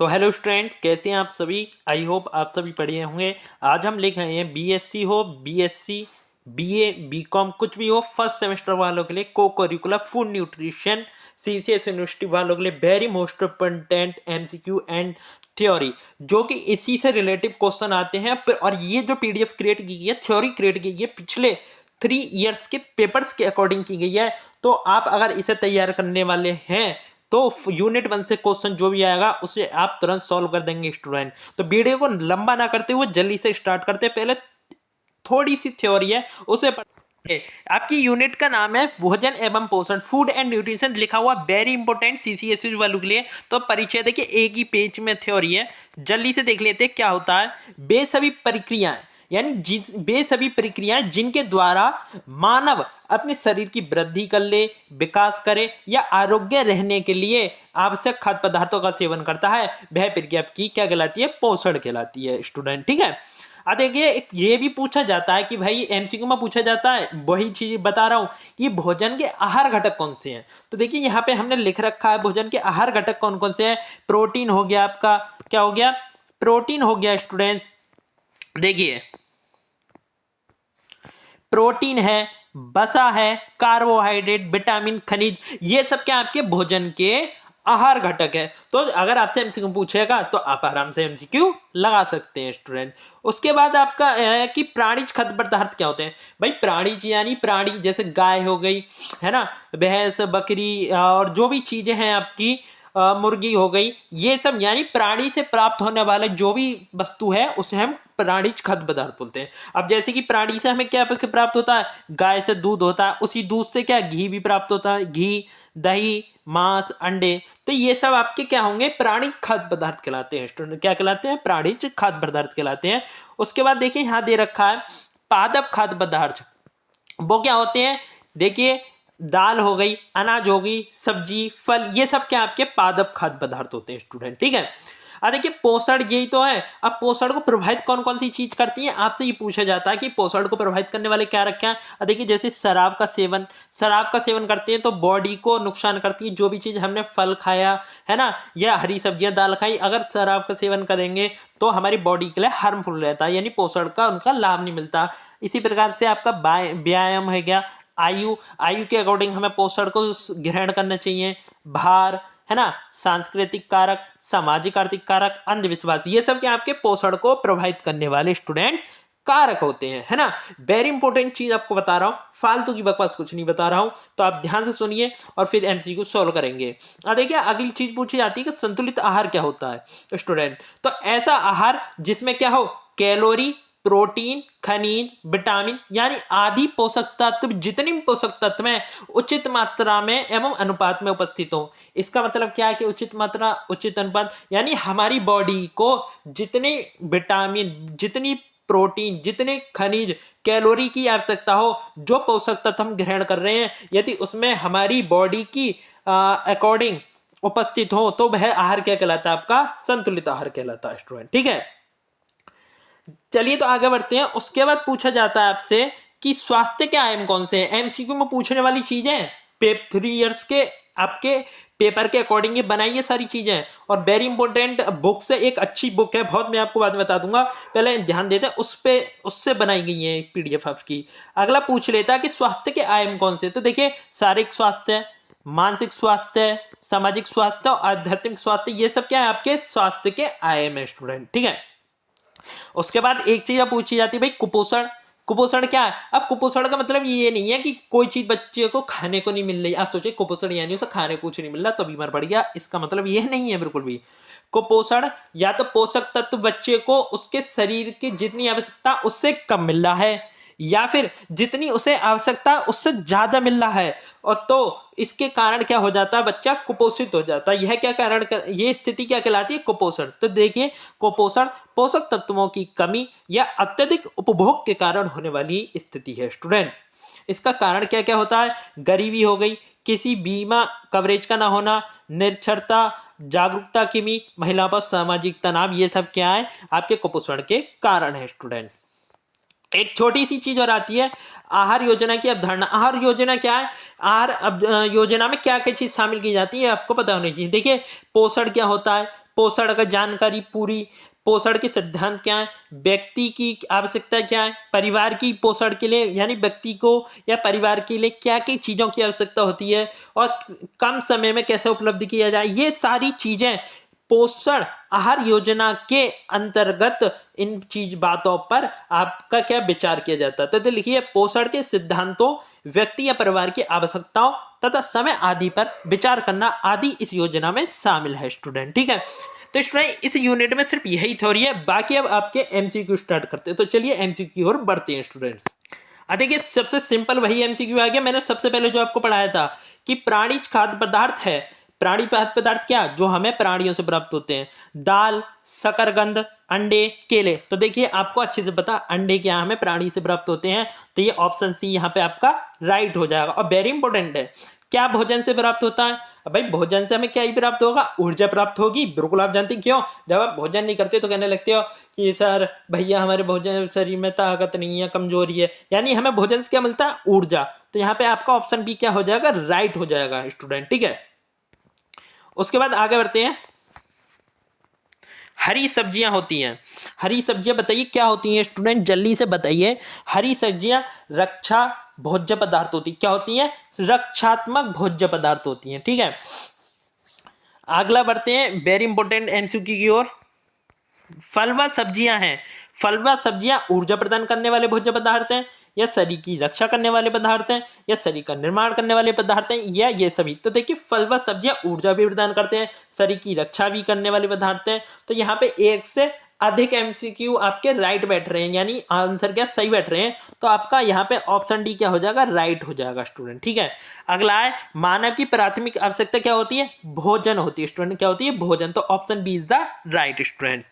तो hello student, कैसे हैं आप सभी। आई होप आप सभी पढ़े होंगे। आज हम लिख रहे हैं बीएससी हो, बीएससी, बीए, बीकॉम, कुछ भी हो, फर्स्ट सेमेस्टर वालों के लिए को curricular food nutrition CCS university वालों के लिए very most important MCQ and theory, जो कि इसी से रिलेटिव क्वेश्चन आते हैं। और ये जो पीडीएफ क्रिएट की गई है, थ्योरी क्रिएट की गई है, पिछले 3 इयर्स के पेपर्स के अकॉर्डिंग की गई है। तो आप अगर इसे तैयार करने वाले हैं तो यूनिट 1 से क्वेश्चन जो भी आएगा उसे आप तुरंत सॉल्व कर देंगे स्टूडेंट। तो वीडियो को लंबा ना करते हुए जल्दी से स्टार्ट करते हैं। पहले थोड़ी सी थ्योरी है उसे आपकी यूनिट का नाम है भोजन एवं पोषण, फूड एंड न्यूट्रिशन लिखा हुआ, वेरी इंपॉर्टेंट सीसीएसई वालों के लिए। तो परिचय देखिए, एक ही पेज में थ्योरी है, जल्दी से देख लेते हैं क्या होता है। वे सभी प्रक्रियाएं, यानी वे सभी प्रक्रियाएं जिनके द्वारा मानव अपने शरीर की वृद्धि कर ले, विकास करे या आरोग्य रहने के लिए आवश्यक खाद्य पदार्थों का सेवन करता है, वह प्रक्रिया की क्या कहलाती है? पोषण कहलाती है स्टूडेंट। ठीक है। अब देखिए, एक ये भी पूछा जाता है कि भाई एमसीक्यू में पूछा जाता है, वही चीज बता रहा हूं कि भोजन के आहार घटक कौन से हैं। तो देखिए यहाँ पे हमने लिख रखा है भोजन के आहार घटक कौन कौन से हैं। प्रोटीन हो गया, आपका क्या हो गया? प्रोटीन हो गया स्टूडेंट। देखिए, प्रोटीन है, वसा है, कार्बोहाइड्रेट, विटामिन, खनिज, ये सब क्या आपके भोजन के आहार घटक है। तो अगर आपसे एमसीक्यू पूछेगा तो आप आराम से एमसीक्यू लगा सकते हैं स्टूडेंट। उसके बाद आपका है कि प्राणिज खाद्य पदार्थ क्या होते हैं। भाई प्राणिज यानी प्राणी, जैसे गाय हो गई, है ना, भैंस, बकरी और जो भी चीजें हैं आपकी, मुर्गी हो गई, ये सब यानी प्राणी से प्राप्त होने वाले जो भी वस्तु है उसे हम प्राणिज खाद्य पदार्थ बोलते हैं। अब जैसे कि प्राणी से हमें क्या प्राप्त होता है? गाय से दूध होता है, उसी दूध से क्या घी भी प्राप्त होता है, घी, दही, मांस, अंडे। तो ये सब आपके क्या होंगे? प्राणिज खाद्य पदार्थ कहलाते हैं स्टूडेंट। क्या कहलाते हैं? प्राणिज खाद्य पदार्थ कहलाते हैं। उसके बाद देखिए यहाँ दे रखा है पादप खाद्य पदार्थ। वो क्या होते हैं? देखिए, दाल हो गई, अनाज हो गई, सब्जी, फल, ये सब क्या आपके पादप खाद्य पदार्थ होते हैं स्टूडेंट। ठीक है। अब देखिए, पोषण यही तो है। अब पोषण को प्रभावित कौन कौन सी चीज करती है, आपसे ये पूछा जाता है कि पोषण को प्रभावित करने वाले क्या रखे हैं। अब देखिए, जैसे शराब का सेवन करते हैं तो बॉडी को नुकसान करती है। जो भी चीज हमने फल खाया है ना, या हरी सब्जियां, दाल खाई, अगर शराब का सेवन करेंगे तो हमारी बॉडी के लिए हार्मफुल रहता है, यानी पोषण का उनका लाभ नहीं मिलता। इसी प्रकार से आपका व्यायाम हो गया, आयु के अकॉर्डिंग हमें पोषण को ग्रहण करना चाहिए। भार, है ना, सांस्कृतिक कारक, सामाजिक आर्थिक कारक, अंधविश्वास, ये सब क्या आपके पोषण को प्रभावित करने वाले स्टूडेंट्स कारक होते हैं, है ना। वेरी इंपॉर्टेंट चीज आपको बता रहा हूं, फालतू की बकवास कुछ नहीं बता रहा हूं। तो आप ध्यान से सुनिए और फिर एमसीक्यू सॉल्व करेंगे। अब देखिए, अगली चीज पूछी जाती है कि संतुलित आहार क्या होता है स्टूडेंट। तो ऐसा आहार जिसमें क्या हो? कैलोरी, प्रोटीन, खनिज, विटामिन, यानी आदि पोषक तत्व, जितने भी पोषक तत्व हैं, उचित मात्रा में एवं अनुपात में उपस्थित हो। इसका मतलब क्या है कि उचित मात्रा, उचित अनुपात, यानी हमारी बॉडी को जितने विटामिन, जितनी प्रोटीन, जितने खनिज, कैलोरी की आवश्यकता हो, जो पोषक तत्व हम ग्रहण कर रहे हैं, यदि उसमें हमारी बॉडी की अकॉर्डिंग उपस्थित हो तो वह आहार क्या कहलाता है? आपका संतुलित आहार कहलाता है स्टूडेंट। ठीक है। चलिए तो आगे बढ़ते हैं। उसके बाद पूछा जाता है आपसे कि स्वास्थ्य के आयाम कौन से हैं। एमसीक्यू में पूछने वाली चीजें 3 इयर्स के आपके पेपर के अकॉर्डिंग ये बनाई है सारी चीजें। और वेरी इंपॉर्टेंट बुक से, एक अच्छी बुक है बहुत, मैं आपको बाद में बता दूंगा, पहले ध्यान देते हैं उस पे, उससे बनाई गई है पीडीएफ आपकी। अगला पूछ लेता है कि स्वास्थ्य के आयाम कौन से। तो देखिए, शारीरिक स्वास्थ्य, मानसिक स्वास्थ्य, सामाजिक स्वास्थ्य और आध्यात्मिक स्वास्थ्य, ये सब क्या है? आपके स्वास्थ्य के आयाम है स्टूडेंट। ठीक है। उसके बाद एक चीज पूछी जाती है भाई, कुपोषण। कुपोषण क्या है? अब कुपोषण का मतलब ये नहीं है कि कोई चीज बच्चे को खाने को नहीं मिल रही। आप सोचिए, कुपोषण यानी उसे खाने को कुछ नहीं मिल रहा तो बीमार पड़ गया, इसका मतलब ये नहीं है बिल्कुल भी। कुपोषण या तो पोषक तत्व बच्चे को उसके शरीर की जितनी आवश्यकता उससे कम मिल रहा है, या फिर जितनी उसे आवश्यकता उससे ज्यादा मिल रहा है, और तो इसके कारण क्या हो जाता है? बच्चा कुपोषित हो जाता है। यह क्या कारण ये स्थिति क्या कहलाती है? कुपोषण। तो देखिए, कुपोषण पोषक तत्वों की कमी या अत्यधिक उपभोग के कारण होने वाली स्थिति है स्टूडेंट्स। इसका कारण क्या क्या होता है? गरीबी हो गई, किसी बीमा कवरेज का ना होना, निरक्षरता, जागरूकता की कमी, महिला पर सामाजिक तनाव, ये सब क्या है? आपके कुपोषण के कारण है स्टूडेंट। एक छोटी सी चीज और आती है, आहार योजना की अवधारणा। आहार योजना क्या है? आहार योजना में क्या क्या चीज शामिल की जाती है आपको पता होनी चाहिए। देखिए, पोषण क्या होता है? पोषण का जानकारी पूरी, पोषण के सिद्धांत क्या है, व्यक्ति की आवश्यकता क्या है, परिवार की पोषण के लिए यानी व्यक्ति को या परिवार के लिए क्या क्या चीज़ों की आवश्यकता होती है और कम समय में कैसे उपलब्ध किया जाए, ये सारी चीज़ें पोषण आहार योजना के अंतर्गत इन बातों पर आपका क्या विचार किया जाता है। तो लिखिए, पोषण के सिद्धांतों, व्यक्ति या परिवार की आवश्यकताओं तथा समय आदि पर विचार करना आदि इस योजना में शामिल है स्टूडेंट। ठीक है, तो स्टूडेंट इस यूनिट में सिर्फ यही थ्योरी है, बाकी अब आपके एमसीक्यू स्टार्ट करते हैं। तो चलिए एमसीक्यू की ओर बढ़ते हैं स्टूडेंट्स। देखिए, सबसे सिंपल वही एमसीक्यू आ गया। मैंने सबसे पहले जो आपको पढ़ाया था कि प्राणिज खाद्य पदार्थ है, प्राणी खाद्य पदार्थ क्या, जो हमें प्राणियों से प्राप्त होते हैं, दाल, शकरकंद, अंडे, केले। तो देखिए आपको अच्छे से पता अंडे क्या हमें प्राणी से प्राप्त होते हैं, तो ये ऑप्शन सी यहाँ पे आपका राइट हो जाएगा। और वेरी इंपॉर्टेंट है, क्या भोजन से प्राप्त होता है? भाई भोजन से हमें क्या ही प्राप्त होगा? ऊर्जा प्राप्त होगी। बिल्कुल आप जानते हैं, क्यों? जब आप भोजन नहीं करते तो कहने लगते हो कि सर भैया हमारे भोजन शरीर में ताकत नहीं है, कमजोरी है, यानी हमें भोजन से क्या मिलता है? ऊर्जा। तो यहाँ पे आपका ऑप्शन बी क्या हो जाएगा? राइट हो जाएगा स्टूडेंट। ठीक है, उसके बाद आगे बढ़ते हैं। हरी सब्जियां होती हैं, हरी सब्जियां बताइए क्या होती हैं स्टूडेंट, जल्दी से बताइए। हरी सब्जियां रक्षा भोज्य पदार्थ होती, क्या होती हैं? रक्षात्मक भोज्य पदार्थ होती हैं। ठीक है, अगला बढ़ते हैं वेरी इंपॉर्टेंट एमसीक्यू की ओर। फल व सब्जियां हैं, फल व सब्जियां ऊर्जा प्रदान करने वाले भोज्य पदार्थ हैं, या शरीर की रक्षा करने वाले पदार्थ हैं, या शरीर का निर्माण करने वाले पदार्थ हैं, या ये सभी। तो देखिए फल व सब्जियां ऊर्जा भी प्रदान करते हैं, शरीर की रक्षा भी करने वाले पदार्थ हैं। तो यहाँ पे एक से अधिक एमसीक्यू आपके राइट बैठ रहे हैं, यानी आंसर क्या सही बैठ रहे हैं। तो आपका यहाँ पे ऑप्शन डी क्या हो जाएगा? राइट हो जाएगा स्टूडेंट। ठीक है, अगला है मानव की प्राथमिक आवश्यकता क्या होती है? भोजन होती है स्टूडेंट। क्या होती है? भोजन। तो option B is the right students.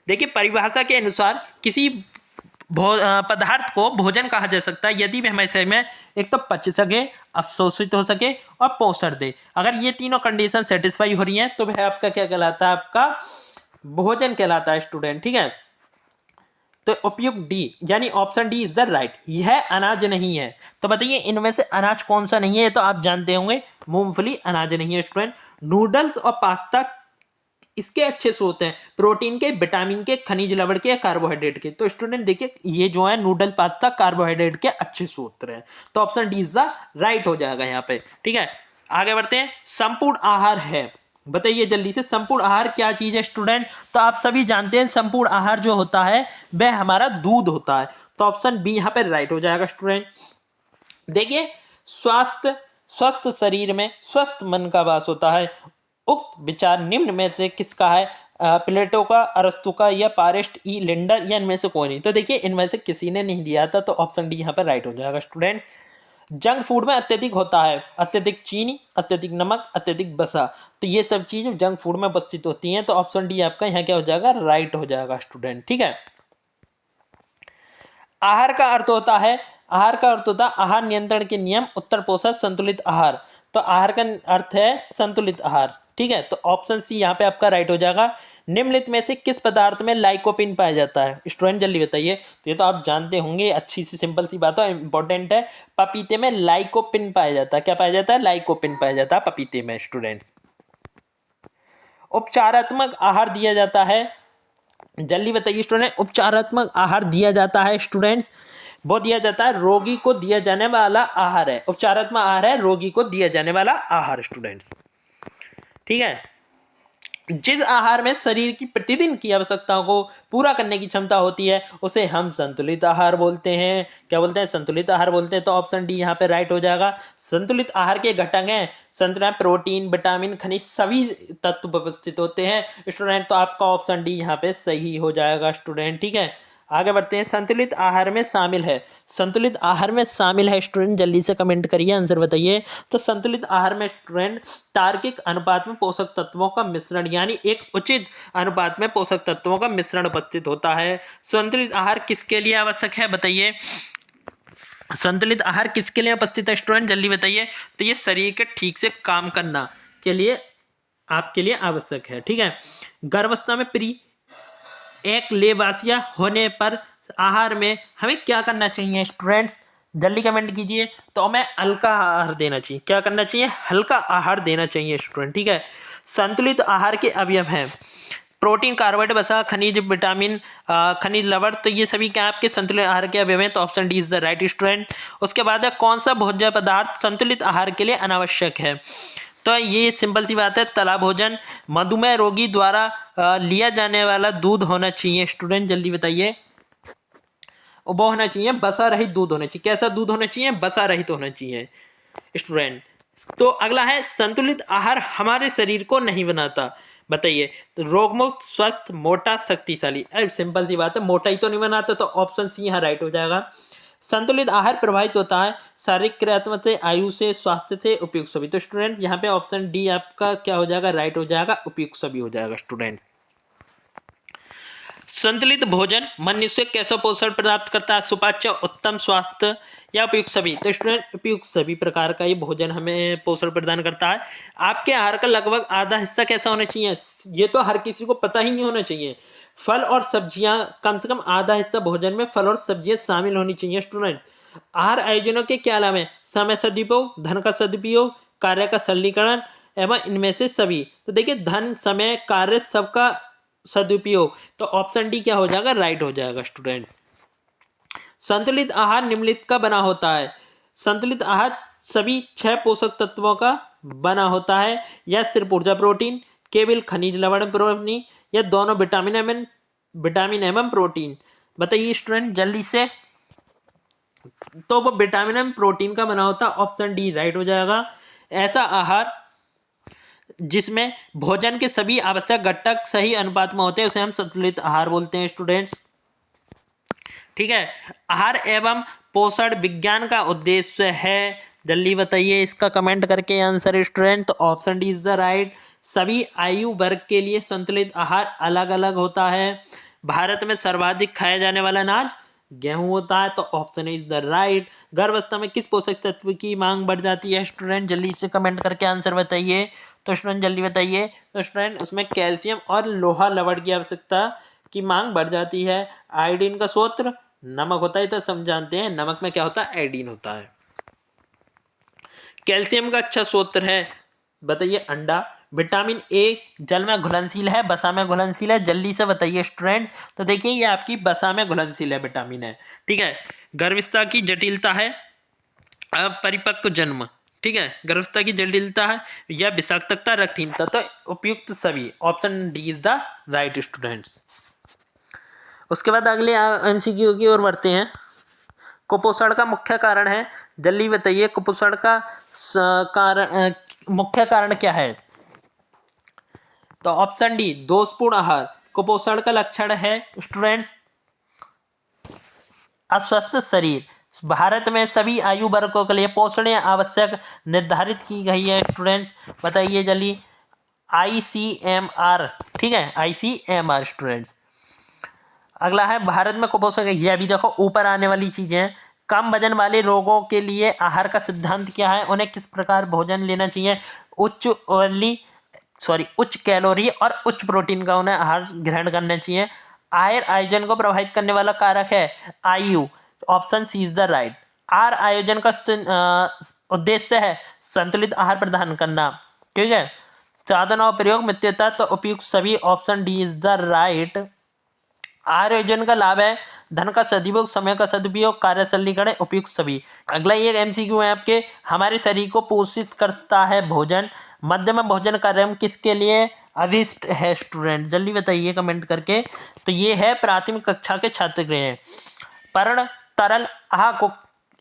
देखिए परिभाषा के अनुसार किसी पदार्थ को भोजन कहा जा सकता है यदि वह हमारे शरीर में एक तो पच सके, अवशोषित हो सके और पोषण दे। अगर ये तीनों कंडीशन सेटिस्फाई हो रही हैं तो वह आपका क्या कहलाता है? आपका भोजन कहलाता है स्टूडेंट। ठीक है, तो उपयुक्त डी यानी option D is the right. यह अनाज नहीं है, तो बताइए इनमें से अनाज कौन सा नहीं है? ये तो आप जानते होंगे, मूंगफली अनाज नहीं है स्टूडेंट। नूडल्स और पास्ता इसके अच्छे स्रोत हैं, प्रोटीन के, विटामिन के, खनिज लवण के, कार्बोहाइड्रेट के। तो स्टूडेंट देखिए ये जो है नूडल पास्ता कार्बोहाइड्रेट के अच्छे स्रोत हैं, तो option D is the right हो जाएगा यहाँ पे। ठीक है, आगे बढ़ते हैं। संपूर्ण आहार है, बताइए जल्दी से संपूर्ण आहार क्या चीज है स्टूडेंट? तो आप सभी जानते हैं संपूर्ण आहार जो होता है वह हमारा दूध होता है, तो ऑप्शन बी यहाँ पे राइट हो जाएगा स्टूडेंट। देखिए स्वस्थ शरीर में स्वस्थ मन का वास होता है। उक्त विचार निम्न में से किसका है? प्लेटो का, अरस्तु का, या पारेस्ट ई लिंडर, या इनमें से कोई नहीं। तो देखिए इनमें से किसी ने नहीं दिया था, तो ऑप्शन डी यहाँ पर राइट हो जाएगा स्टूडेंट। जंक फूड में अत्यधिक होता है अत्यधिक चीनी, अत्यधिक नमक, अत्यधिक वसा। तो ये सब चीजें जंक फूड में उपस्थित होती हैं, तो ऑप्शन डी आपका यहाँ क्या हो जाएगा? राइट हो जाएगा स्टूडेंट। ठीक है, आहार का अर्थ होता है, आहार का अर्थ होता है आहार नियंत्रण के नियम, उत्तर पोषण, संतुलित आहार। तो आहार का अर्थ है संतुलित आहार। ठीक है, तो ऑप्शन सी यहाँ पे आपका राइट हो जाएगा। निम्नलिखित में से किस पदार्थ में लाइकोपिन पाया जाता है? स्टूडेंट जल्दी बताइए। तो ये तो आप जानते होंगे, अच्छी सी सिंपल सी बात है, इंपॉर्टेंट है। पपीते में लाइकोपिन पाया जाता है। क्या पाया जाता है? लाइकोपिन पाया जाता है पपीते में स्टूडेंट। उपचारात्मक आहार दिया जाता है, जल्दी बताइए स्टूडेंट। उपचारात्मक आहार दिया जाता है स्टूडेंट्स, वो दिया जाता है रोगी को दिया जाने वाला आहार है। उपचारात्मक आहार है रोगी को दिया जाने वाला आहार स्टूडेंट्स। ठीक है, जिस आहार में शरीर की प्रतिदिन की आवश्यकताओं को पूरा करने की क्षमता होती है उसे हम संतुलित आहार बोलते हैं। क्या बोलते हैं? संतुलित आहार बोलते हैं। तो ऑप्शन डी यहाँ पे राइट हो जाएगा। संतुलित आहार के घटक हैं संतुलित प्रोटीन, विटामिन, खनिज सभी तत्व उपस्थित होते हैं स्टूडेंट। तो आपका ऑप्शन डी यहाँ पे सही हो जाएगा स्टूडेंट। ठीक है, आगे बढ़ते हैं। संतुलित आहार में शामिल है, संतुलित आहार में शामिल है स्टूडेंट, जल्दी से कमेंट करिए, आंसर बताइए। तो संतुलित आहार में स्टूडेंट तार्किक अनुपात में पोषक तत्वों का मिश्रण, यानी एक उचित अनुपात में पोषक तत्वों का मिश्रण उपस्थित होता है। संतुलित आहार किसके लिए आवश्यक है बताइए? संतुलित आहार किसके लिए उपस्थित है स्टूडेंट? जल्दी बताइए। तो ये शरीर के ठीक से काम करना के लिए आपके लिए आवश्यक है। ठीक है, गर्भावस्था में प्री एक लेबासिया होने पर आहार में हमें क्या करना चाहिए स्टूडेंट्स? जल्दी कमेंट कीजिए। तो हमें हल्का आहार देना चाहिए। क्या करना चाहिए? हल्का आहार देना चाहिए स्टूडेंट। ठीक है, संतुलित आहार के अवयव हैं प्रोटीन, कार्बोहाइड्रेट, वसा, खनिज, विटामिन, खनिज लवण, तो ये सभी क्या आपके संतुलित आहार के अवयव हैं। तो option D is the right student. उसके बाद है कौन सा भोज्य पदार्थ संतुलित आहार के लिए अनावश्यक है। तो ये सिंपल सी बात है, तला भोजन। मधुमेह रोगी द्वारा लिया जाने वाला दूध होना चाहिए। स्टूडेंट जल्दी बताइए। वो होना चाहिए बसा रहित दूध होना चाहिए। कैसा दूध होना चाहिए? बसा रहित होना चाहिए स्टूडेंट। तो अगला है संतुलित आहार हमारे शरीर को नहीं बनाता। बताइए। तो रोगमुक्त, स्वस्थ, मोटा, शक्तिशाली। सिंपल सी बात है, मोटा ही तो नहीं बनाता, तो ऑप्शन सी यहाँ राइट हो जाएगा। संतुलित आहार प्रभावित होता है शारीरिक क्रियात्मक से, आयु से, स्वास्थ्य से, उपयुक्त सभी। तो स्टूडेंट यहाँ पे ऑप्शन डी आपका क्या हो जाएगा? राइट हो जाएगा, उपयुक्त सभी हो जाएगा स्टूडेंट। संतुलित भोजन मनुष्य कैसा पोषण प्राप्त करता है? सुपाच्य, उत्तम स्वास्थ्य या उपयुक्त सभी। तो स्टूडेंट उपयुक्त सभी प्रकार का ये भोजन हमें पोषण प्रदान करता है। आपके आहार का लगभग आधा हिस्सा कैसा होना चाहिए? ये तो हर किसी को पता ही नहीं होना चाहिए। फल और सब्जियां, कम से कम आधा हिस्सा भोजन में फल और सब्जियां शामिल होनी चाहिए स्टूडेंट। आहार आयोजनों के क्या लाभ हैं? समय सदुपयोग, धन का सदुपयोग, कार्य का सरलीकरण एवं इनमें से सभी। तो देखिए, धन, समय, कार्य सबका सदुपयोग। तो ऑप्शन डी क्या हो जाएगा? राइट हो जाएगा स्टूडेंट। संतुलित आहार निम्नलिखित का बना होता है। संतुलित आहार सभी 6 पोषक तत्वों का बना होता है, या सिर्फ ऊर्जा प्रोटीन, केवल खनिज लवण प्रोटीन, या दोनों विटामिन एवं प्रोटीन। बताइए स्टूडेंट जल्दी से। तो वो विटामिन एवं प्रोटीन का बना होता है। ऑप्शन डी राइट हो जाएगा। ऐसा आहार जिसमें भोजन के सभी आवश्यक घटक सही अनुपात में होते हैं उसे हम संतुलित आहार बोलते हैं स्टूडेंट्स। ठीक है। आहार एवं पोषण विज्ञान का उद्देश्य है। जल्दी बताइए इसका कमेंट करके आंसर स्टूडेंट। तो option D is the right. सभी आयु वर्ग के लिए संतुलित आहार अलग अलग होता है। भारत में सर्वाधिक खाया जाने वाला अनाज गेहूं होता है। तो ऑप्शन इज द राइट। गर्भावस्था में किस पोषक तत्व की मांग बढ़ जाती है? स्टूडेंट जल्दी से कमेंट करके आंसर बताइए। तो स्टूडेंट जल्दी बताइए। तो स्टूडेंट उसमें कैल्शियम और लोहा लवण की आवश्यकता की मांग बढ़ जाती है। आयोडीन का स्रोत नमक होता है, तो सब जानते हैं नमक में क्या होता है? आयोडीन होता है। कैल्शियम का अच्छा स्रोत है, बताइए, अंडा। विटामिन ए जल में घुलनशील है, बसा में घुलनशील है। जल्दी से बताइए स्टूडेंट। तो देखिए ये आपकी बसा में घुलनशील है, विटामिन है। ठीक है। गर्भावस्था की जटिलता है परिपक्व जन्म। ठीक है। गर्भावस्था की जटिलता है या विषाक्तता, रक्तहीनता। तो उपयुक्त सभी। Option D is the right students. उसके बाद अगले एमसीक्यू की ओर बढ़ते हैं। कुपोषण का मुख्य कारण है। जल्दी बताइए कुपोषण का कारण मुख्य कारण क्या है? तो ऑप्शन डी दोषपूर्ण आहार कुपोषण का लक्षण है स्टूडेंट्स। अस्वस्थ शरीर। भारत में सभी आयु वर्गों के लिए पोषण आवश्यक निर्धारित की गई है स्टूडेंट्स। बताइए जल्दी। ICMR। ठीक है, ICMR स्टूडेंट्स। अगला है भारत में कुपोषण। यह भी देखो ऊपर आने वाली चीजें। कम वजन वाले रोगों के लिए आहार का सिद्धांत क्या है? उन्हें किस प्रकार भोजन लेना चाहिए? उच्च कैलोरी और उच्च प्रोटीन का उन्हें आहार ग्रहण करना चाहिए। आहार आयोजन को प्रभावित करने वाला कारक है आयु। Option C is the right. आहार आयोजन का उद्देश्य है संतुलित आहार प्रदान करना। ठीक है। साधन और प्रयोग मित्यता। तो उपयुक्त सभी। Option D is the right. आहार आयोजन का लाभ है धन का सदुपयोग, समय का सदुपयोग, कार्य सरलीकरण, उपयुक्त सभी। अगला ये एमसीक्यू है आपके। हमारे शरीर को पोषित करता है भोजन। मध्यम भोजन का क्रम किसके लिए अभिष्ट है स्टूडेंट? जल्दी बताइए कमेंट करके। तो ये है प्राथमिक कक्षा के छात्र गृह। पर्ण तरल आहार को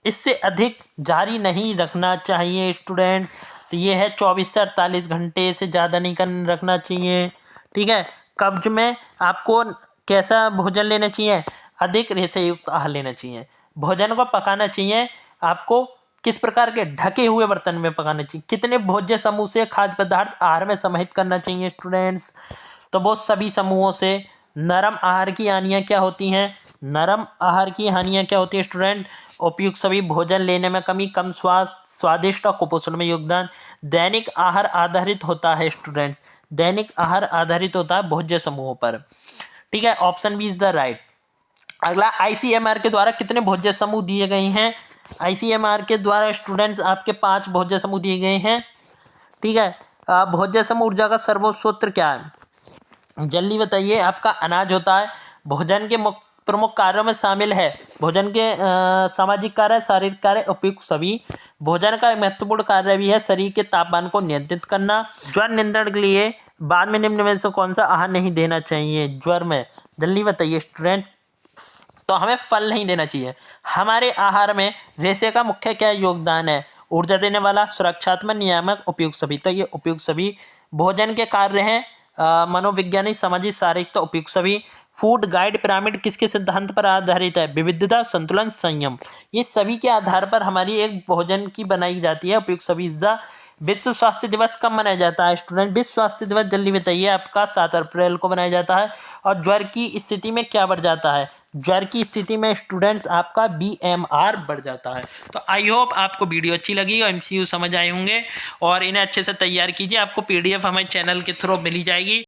इससे अधिक जारी नहीं रखना चाहिए स्टूडेंट्स। तो ये है 24 से 48 घंटे से ज़्यादा नहीं रखना चाहिए। ठीक है। कब्ज में आपको कैसा भोजन लेना चाहिए? अधिक रेशे युक्त आहार लेना चाहिए। भोजन को पकाना चाहिए आपको किस प्रकार के? ढके हुए बर्तन में पकाना चाहिए। कितने भोज्य समूह से खाद्य पदार्थ आहार में समाहित करना चाहिए स्टूडेंट्स? तो वो सभी समूहों से। नरम आहार की हानियाँ क्या होती हैं? नरम आहार की हानियाँ क्या होती है स्टूडेंट? उपयुक्त सभी। भोजन लेने में कमी, कम स्वाद, स्वादिष्ट और कुपोषण में योगदान। दैनिक आहार आधारित होता है स्टूडेंट। दैनिक आहार आधारित होता है भोज्य समूहों पर। ठीक है। Option B is the right. अगला ICMR के द्वारा कितने भोज्य समूह दिए गए हैं? ICMR के द्वारा स्टूडेंट्स आपके 5 भोज्य समूह दिए गए हैं। ठीक है। भोज्य सम ऊर्जा का सर्वोच्च सूत्र क्या है? जल्दी बताइए। आपका अनाज होता है, भोजन के प्रमुख कार्यों में शामिल है। भोजन के सामाजिक कार्य, शारीरिक कार्य, उपयुक्त सभी। भोजन का एक महत्वपूर्ण कार्य भी है शरीर के तापमान को नियंत्रित करना। ज्वर नियंत्रण के लिए बाद में निम्न में से कौन सा आहार नहीं देना चाहिए ज्वर में? जल्दी बताइए स्टूडेंट। तो हमें फल नहीं देना चाहिए। हमारे आहार में रेशे का मुख्य क्या योगदान है? ऊर्जा देने वाला, सुरक्षात्मक, नियामक, उपयुक्त सभी। तो ये उपयुक्त सभी भोजन के कार्य हैं। मनोवैज्ञानिक, सामाजिक, शारीरिक। तो उपयुक्त सभी। फूड गाइड पिरामिड किसके सिद्धांत पर आधारित है? विविधता, संतुलन, संयम। ये सभी के आधार पर हमारी एक भोजन की बनाई जाती है उपयुक्त सभी। विश्व स्वास्थ्य दिवस कब मनाया जाता है स्टूडेंट? विश्व स्वास्थ्य दिवस जल्दी बताइए। आपका 7 अप्रैल को मनाया जाता है। और ज्वर की स्थिति में क्या बढ़ जाता है? ज्वर की स्थिति में स्टूडेंट्स आपका BMR बढ़ जाता है। तो आई होप आपको वीडियो अच्छी लगी और MCQ समझ आए होंगे और इन्हें अच्छे से तैयार कीजिए। आपको PDF हमारे चैनल के थ्रू मिली जाएगी।